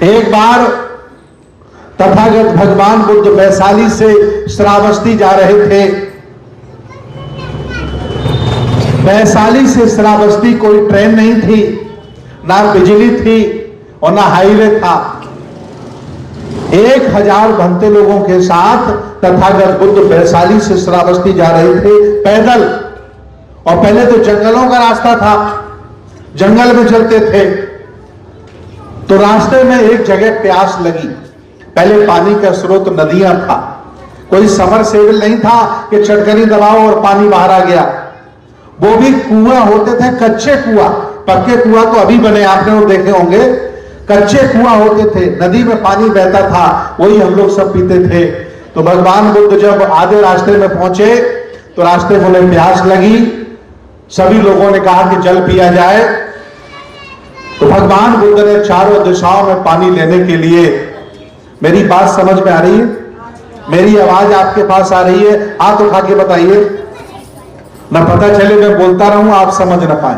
एक बार तथागत भगवान बुद्ध वैशाली से श्रावस्ती जा रहे थे। वैशाली से श्रावस्ती कोई ट्रेन नहीं थी, ना बिजली थी और ना हाईवे था। 1000 भंते लोगों के साथ तथागत बुद्ध वैशाली से श्रावस्ती जा रहे थे पैदल। और पहले तो जंगलों का रास्ता था, जंगल में चलते थे। तो रास्ते में एक जगह प्यास लगी। पहले पानी का स्रोत नदियां था, कोई समरसेबल नहीं था कि चटकनी दबाओ और पानी बाहर आ गया। वो भी कुआं होते थे, कच्चे कुआं। पक्के कुआं तो अभी बने, आपने वो देखे होंगे। कच्चे कुआं होते थे, नदी में पानी बहता था, वही हम लोग सब पीते थे। तो भगवान बुद्ध जब आधे रास्ते में पहुंचे तो रास्ते बोले प्यास लगी। सभी लोगों ने कहा कि जल पिया जाए। तो भगवान बुद्ध ने चारों दिशाओं में पानी लेने के लिए, मेरी बात समझ में आ रही है? मेरी आवाज आपके पास आ रही है? हाथ उठा के बताइए, ना पता चले मैं बोलता रहूं आप समझ ना पाए।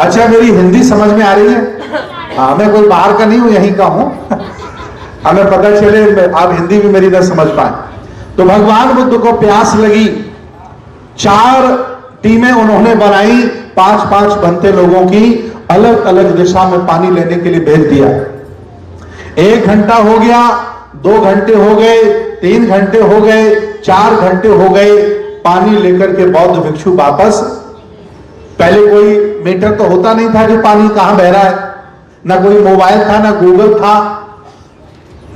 अच्छा, मेरी हिंदी समझ में आ रही है? हाँ, मैं कोई बाहर का नहीं हूं, यहीं का हूं। हमें पता चले आप हिंदी भी मेरी ना समझ पाए। तो भगवान बुद्ध को प्यास लगी। 4 टीमें उन्होंने बनाई, 5-5 भंते लोगों की, अलग अलग दिशा में पानी लेने के लिए भेज दिया। 1 घंटा हो गया, 2 घंटे हो गए, 3 घंटे हो गए, 4 घंटे हो गए। पानी लेकर के बौद्ध भिक्षु वापस। पहले कोई मीटर तो होता नहीं था कि पानी कहां बह रहा है, ना कोई मोबाइल था, ना गूगल था,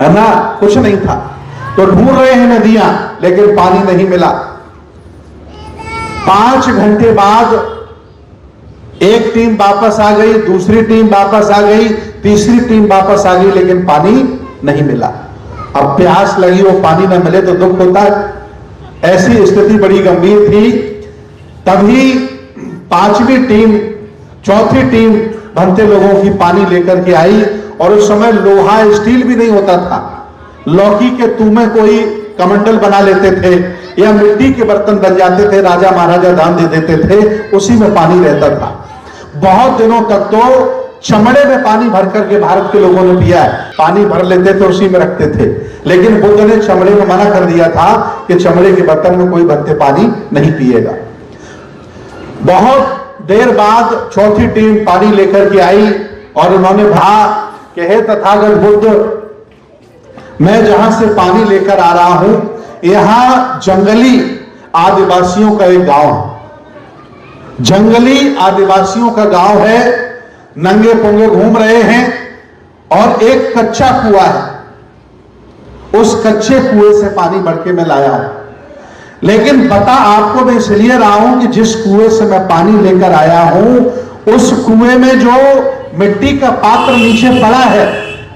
है ना, कुछ नहीं था। तो ढूंढ रहे हैं नदियां, लेकिन पानी नहीं मिला। 5 घंटे बाद एक टीम वापस आ गई, दूसरी टीम वापस आ गई, तीसरी टीम वापस आ गई, लेकिन पानी नहीं मिला। अब प्यास लगी, वो पानी ना मिले तो दुख होता है। ऐसी स्थिति बड़ी गंभीर थी। तभी 5वीं टीम, चौथी टीम भंते लोगों की पानी लेकर के आई। और उस समय लोहा स्टील भी नहीं होता था, लौकी के तुमे कोई कमंडल बना लेते थे या मिट्टी के बर्तन बन जाते थे, राजा महाराजा दान दे देते थे, उसी में पानी रहता था। बहुत दिनों तक तो चमड़े में पानी भर करके भारत के लोगों ने पिया है। पानी भर लेते थे, उसी में रखते थे। लेकिन बुद्ध ने चमड़े में मना कर दिया था कि चमड़े के बर्तन में कोई भंते पानी नहीं पिएगा। बहुत देर बाद चौथी टीम पानी लेकर के आई और उन्होंने कहा कि हे तथागत बुद्ध, मैं जहां से पानी लेकर आ रहा हूं, यहां जंगली आदिवासियों का एक गांव है। जंगली आदिवासियों का गांव है, नंगे पुंगे घूम रहे हैं और एक कच्चा कुआं है। उस कच्चे कुएं से पानी भर के मैं लाया हूं। लेकिन पता आपको मैं इसलिए रहा हूं कि जिस कुएं से मैं पानी लेकर आया हूं, उस कुएं में जो मिट्टी का पात्र नीचे पड़ा है,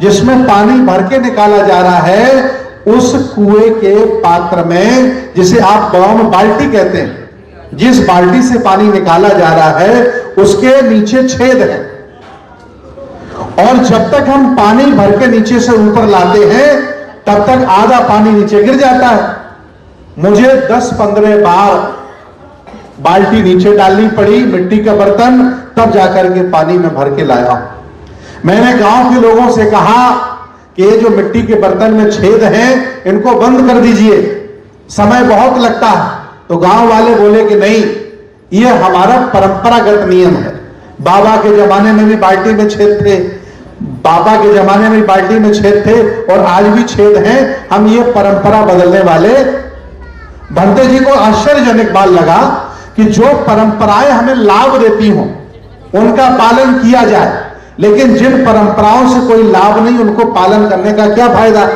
जिसमें पानी भर के निकाला जा रहा है, उस कुएं के पात्र में, जिसे आप गांव में बाल्टी कहते हैं, जिस बाल्टी से पानी निकाला जा रहा है, उसके नीचे छेद है। और जब तक हम पानी भर के नीचे से ऊपर लाते हैं, तब तक आधा पानी नीचे गिर जाता है। मुझे 10-15 बार बाल्टी नीचे डालनी पड़ी, मिट्टी का बर्तन, तब जाकर के पानी में भर के लाया। मैंने गांव के लोगों से कहा कि ये जो मिट्टी के बर्तन में छेद हैं, इनको बंद कर दीजिए, समय बहुत लगता है। तो गांव वाले बोले कि नहीं, ये हमारा परंपरागत नियम है। बाबा के जमाने में भी बाल्टी में छेद थे, बाबा के जमाने में बाल्टी में छेद थे और आज भी छेद हैं। हम ये परंपरा बदलने वाले। भंते जी को आश्चर्यजनक बात लगा कि जो परंपराएं हमें लाभ देती हों, उनका पालन किया जाए, लेकिन जिन परंपराओं से कोई लाभ नहीं, उनको पालन करने का क्या फायदा।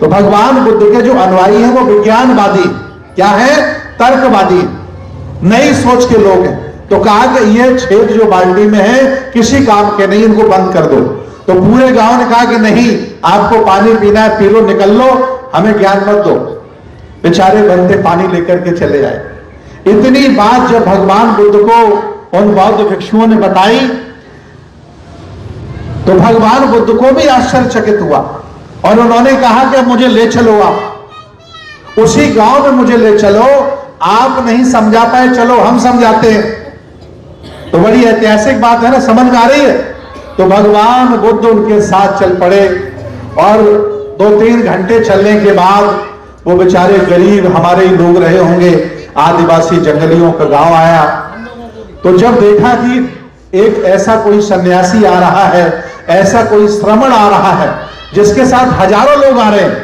तो भगवान बुद्ध के जो अनुयायी हैं वो विज्ञानवादी, क्या है, तर्कवादी, नई सोच के लोग हैं। तो कहा कि ये छेद जो बाल्टी में है किसी काम के नहीं, इनको बंद कर दो। तो पूरे गांव ने कहा कि नहीं, आपको पानी पीना है, पी लो, निकल लो, हमें ज्ञान मत दो। बेचारे बंदे पानी लेकर के चले आए। इतनी बात जब भगवान बुद्ध को उन बौद्ध भिक्षुओं ने बताई, तो भगवान बुद्ध को भी आश्चर्यचकित हुआ और उन्होंने कहा कि मुझे ले चलो, आप उसी गांव में मुझे ले चलो, आप नहीं समझा पाए, चलो हम समझाते हैं। तो बड़ी ऐतिहासिक बात है ना, समझ में आ रही है? तो भगवान बुद्ध उनके साथ चल पड़े और 2-3 घंटे चलने के बाद वो बेचारे गरीब हमारे ही लोग रहे होंगे, आदिवासी जंगलियों का गांव आया। तो जब देखा कि एक ऐसा कोई सन्यासी आ रहा है, ऐसा कोई श्रमण आ रहा है जिसके साथ हजारों लोग आ रहे हैं,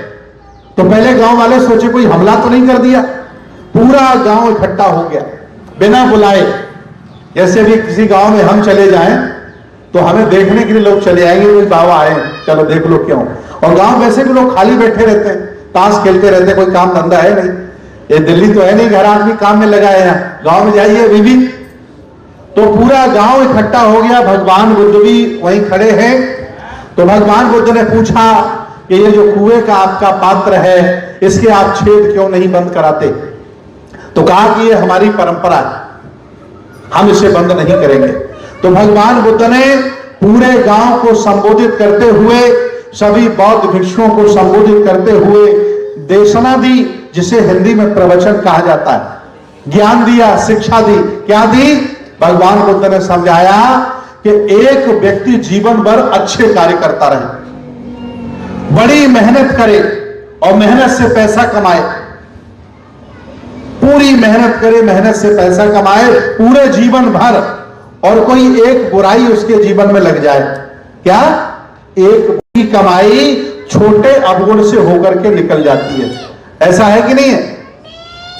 तो पहले गांव वाले सोचे कोई हमला तो नहीं कर दिया। पूरा गांव इकट्ठा हो गया बिना बुलाए। जैसे भी किसी गांव में हम चले जाएं तो हमें देखने के लिए लोग चले आएंगे, कोई बाबा आए चलो देख लो क्यों। और गांव वैसे भी लोग खाली बैठे रहते हैं, ताश खेलते रहते हैं, कोई काम धंधा है नहीं। ये दिल्ली तो है नहीं, घर आदमी काम में लगा है। गांव में जाइए अभी भी। तो पूरा गांव इकट्ठा हो गया, भगवान बुद्ध भी वहीं खड़े हैं। तो भगवान बुद्ध ने पूछा कि ये जो कुएं का आपका पात्र है, इसके आप छेद क्यों नहीं बंद कराते? तो कहा कि ये हमारी परंपरा है, हम इसे बंद नहीं करेंगे। तो भगवान बुद्ध ने पूरे गांव को संबोधित करते हुए, सभी बौद्ध भिक्षुओं को संबोधित करते हुए देशना दी, जिसे हिंदी में प्रवचन कहा जाता है, ज्ञान दिया, शिक्षा दी। क्या दी? भगवान बुद्ध ने समझाया कि एक व्यक्ति जीवन भर अच्छे कार्य करता रहे, बड़ी मेहनत करे और मेहनत से पैसा कमाए, पूरी मेहनत करे, मेहनत से पैसा कमाए पूरे जीवन भर, और कोई एक बुराई उसके जीवन में लग जाए। क्या? एक बुरी कमाई छोटे अवगुण से होकर के निकल जाती है। ऐसा है कि नहीं है?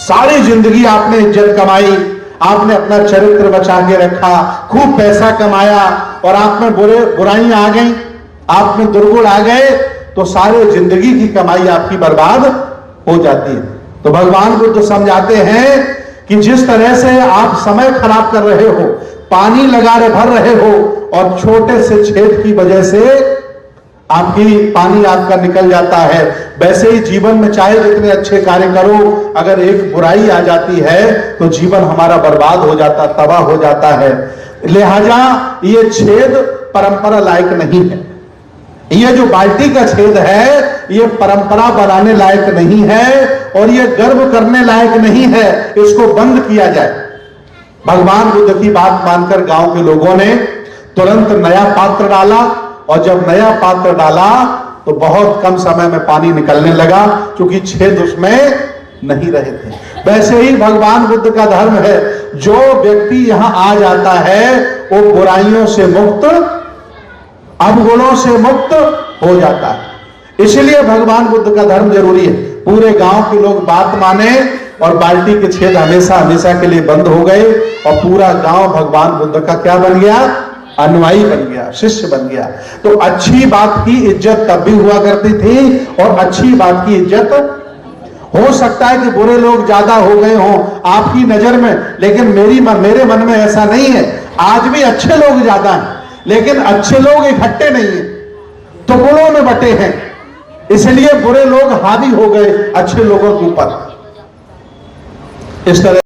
सारी जिंदगी आपने इज्जत कमाई, आपने अपना चरित्र बचा के रखा, खूब पैसा कमाया, और आप में बुराइयां आ गई, आप में दुर्गुण आ गए, तो सारे जिंदगी की कमाई आपकी बर्बाद हो जाती है। तो भगवान बुद्ध समझाते हैं कि जिस तरह से आप समय खराब कर रहे हो, पानी भर रहे हो, और छोटे से छेद की वजह से आपकी पानी आपका निकल जाता है, वैसे ही जीवन में चाहे जितने अच्छे कार्य करो, अगर एक बुराई आ जाती है तो जीवन हमारा बर्बाद हो जाता, तबाह हो जाता है। लिहाजा ये छेद परंपरा लायक नहीं है। ये जो बाल्टी का छेद है, ये परंपरा बनाने लायक नहीं है, और ये गर्व करने लायक नहीं है। इसको बंद किया जाए। भगवान बुद्ध की बात मानकर गांव के लोगों ने तुरंत नया पात्र डाला, और जब नया पात्र डाला तो बहुत कम समय में पानी निकलने लगा, क्योंकि छेद उसमें नहीं रहे थे। वैसे ही भगवान बुद्ध का धर्म है, जो व्यक्ति यहां आ जाता है वो बुराइयों से मुक्त, अवगुणों से मुक्त हो जाता है। इसलिए भगवान बुद्ध का धर्म जरूरी है। पूरे गांव के लोग बात माने, और बाल्टी के छेद हमेशा हमेशा के लिए बंद हो गए, और पूरा गांव भगवान बुद्ध का क्या बन गया? अनुयायी बन गया, शिष्य बन गया। तो अच्छी बात की इज्जत तब भी हुआ करती थी, और अच्छी बात की इज्जत हो सकता है कि बुरे लोग ज्यादा हो गए हों आपकी नजर में, लेकिन मेरे मन में ऐसा नहीं है। आज भी अच्छे लोग ज्यादा हैं, लेकिन अच्छे लोग इकट्ठे नहीं है, तो गुणों में बटे हैं, इसलिए बुरे लोग हावी हो गए अच्छे लोगों के ऊपर। इस तरह